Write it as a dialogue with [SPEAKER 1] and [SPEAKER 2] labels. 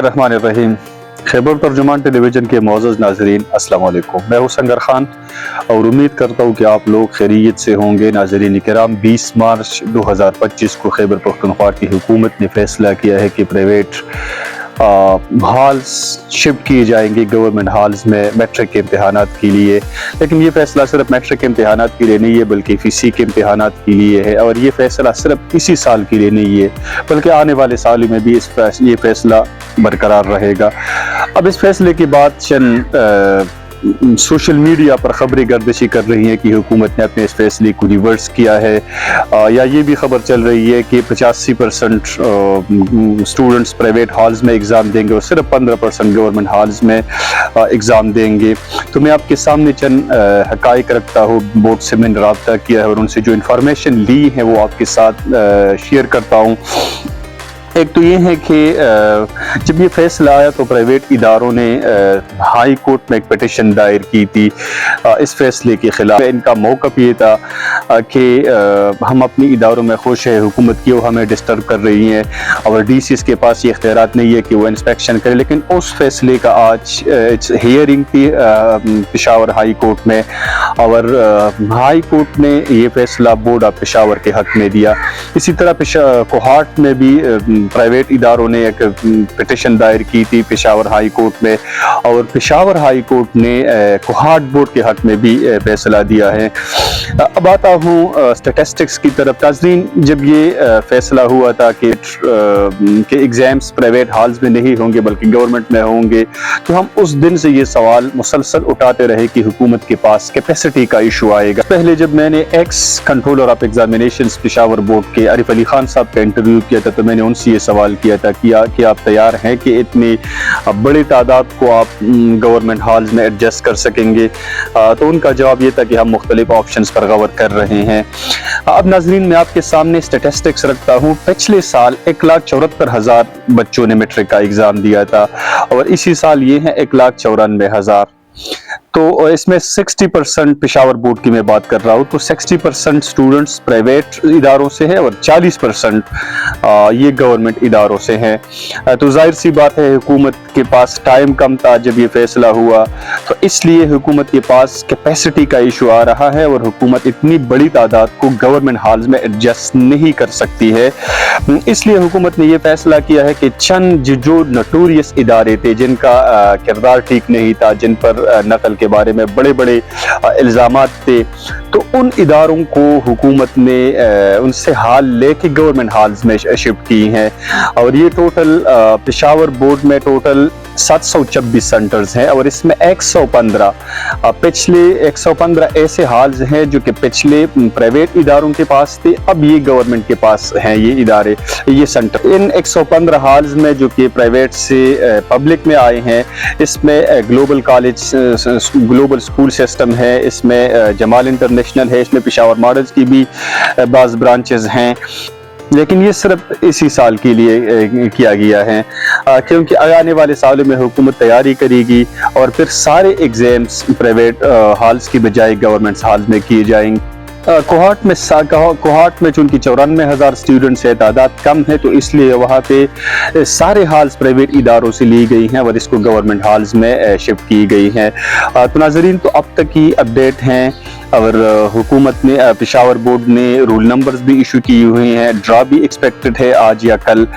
[SPEAKER 1] बिस्मिल्लाहिर्रहमानिर्रहीम। खैबर तर्जुमान टेलीविज़न के मुअज़्ज़ज़ नाज़रीन, अस्सलाम वालेकुम। मैं हूँ संगर खान और उम्मीद करता हूँ कि आप लोग खैरियत से होंगे। नाज़रीन किराम, 20 मार्च 2025 को खैबर पख्तूनख्वा की हुकूमत ने फैसला किया है कि प्राइवेट हॉल्स शिफ्ट किए जाएंगे गवर्नमेंट हॉल्स में मैट्रिक के इम्तहानात के लिए। लेकिन ये फ़ैसला सिर्फ मैट्रिक के इम्तहानात के लिए नहीं है बल्कि फ़ीसी के इम्तहानात के लिए है। और ये फ़ैसला सिर्फ इसी साल के लिए नहीं है बल्कि आने वाले सालों में भी ये फ़ैसला बरकरार रहेगा। अब इस फैसले के बाद चंद सोशल मीडिया पर खबरें गर्दिशी कर रही हैं कि हुकूमत ने अपने इस फैसले को रिवर्स किया है, या ये भी खबर चल रही है कि 85% स्टूडेंट्स प्राइवेट हॉल्स में एग्ज़ाम देंगे और सिर्फ 15% गवर्नमेंट हॉल्स में एग्ज़ाम देंगे। तो मैं आपके सामने चंद हक़ाइक़ रखता हूँ। बोर्ड से मैंने रब्ता किया है और उनसे जो इन्फॉर्मेशन ली है वो आपके साथ शेयर करता हूँ। एक तो ये है कि जब ये फैसला आया तो प्राइवेट इदारों ने हाई कोर्ट में एक पिटिशन दायर की थी इस फैसले के ख़िलाफ़। इनका मौक़िफ़ ये था कि हम अपनी इदारों में खुश हैं, हुकूमत की वो हमें डिस्टर्ब कर रही हैं और डीसीज़ के पास ये इख्तियारात नहीं है कि वो इंस्पेक्शन करें। लेकिन उस फैसले का आज हियरिंग थी पेशावर हाई कोर्ट में और हाई कोर्ट ने ये फैसला बोर्ड ऑफ पेशावर के हक़ में दिया। इसी तरह कोहाट में भी प्राइवेट इदारों ने एक पिटिशन दायर की थी पेशावर हाई कोर्ट में और पेशावर हाई कोर्ट ने कोहाट बोर्ड के हक़ में भी फैसला दिया है। अब आता हूँ स्टैटिस्टिक्स की तरफ। नाज़रीन, जब ये फैसला हुआ था कि एग्ज़ाम्स प्राइवेट हॉल्स में नहीं होंगे बल्कि गवर्नमेंट में होंगे, तो हम उस दिन से ये सवाल मुसलसल उठाते रहे कि हुकूमत के पास कैपेसिटी का इशू आएगा। पहले जब मैंने x controller of examinations Peshawar board के आरिफ अली खान साहब का इंटरव्यू किया था तो मैंने उनसे ये सवाल किया था कि आप तैयार हैं कि इतनी बड़ी तादाद को आप गवर्नमेंट हॉल्स में एडजस्ट कर सकेंगे। तो उनका जवाब ये था कि हम मुख्तलिफ ऑप्शंस पर गौर कर रहे हैं। अब नाज़रीन, मैं आपके सामने स्टैटिस्टिक्स रखता हूँ। पिछले साल 1,74,000 बच्चों ने मैट्रिक का एग्ज़ाम दिया था और इसी साल ये है 1,94,000। तो इसमें 60% पेशावर बोर्ड की मैं बात कर रहा हूँ, तो 60% स्टूडेंट्स प्राइवेट इदारों से है और 40% ये गवर्नमेंट इदारों से हैं। तो जाहिर सी बात है हुकूमत के पास टाइम कम था जब ये फैसला हुआ, तो इसलिए हुकूमत के पास कैपेसिटी का इशू आ रहा है और हुकूमत इतनी बड़ी तादाद को गवर्नमेंट हॉल्स में एडजस्ट नहीं कर सकती है। इसलिए हुकूमत ने ये फैसला किया है कि चंद जो नोटोरियस इदारे थे जिनका किरदार ठीक नहीं था, जिन पर नकल के बारे में बड़े बड़े इल्ज़ामात थे, तो उन इदारों को हुकूमत ने उनसे हाल लेके गवर्नमेंट हॉल्स में शिफ्ट की हैं। और ये टोटल पेशावर बोर्ड में टोटल 726 सेंटर्स हैं और इसमें 115 ऐसे हॉल्स हैं जो कि पिछले प्राइवेट इदारों के पास थे, अब ये गवर्नमेंट के पास हैं ये इदारे, ये सेंटर। इन 115 हॉल्स में जो कि प्राइवेट से पब्लिक में आए हैं, इसमें global college global school system है, इसमें जमाल इंटरनेशनल है, इसमें पेशावर मॉडल्स की भी बाज़ ब्रांचेस हैं। लेकिन ये सिर्फ इसी साल के लिए किया गया है क्योंकि आने वाले सालों में हुकूमत तैयारी करेगी और फिर सारे एग्ज़ाम्स प्राइवेट हॉल्स की बजाय गवर्नमेंट हॉल्स में किए जाएंगे। कोहाट में चूँकि 94,000 स्टूडेंट्स है, तादाद कम है, तो इसलिए वहाँ पे सारे हॉल्स प्राइवेट इदारों से ली गई हैं और इसको गवर्नमेंट हॉल्स में शिफ्ट की गई हैं। तो नाज़रीन, तो अब तक की अपडेट हैं और हुकूमत ने पेशावर बोर्ड ने रूल नंबर्स भी इशू किए हुए हैं। ड्रा भी एक्सपेक्टेड है आज या कल।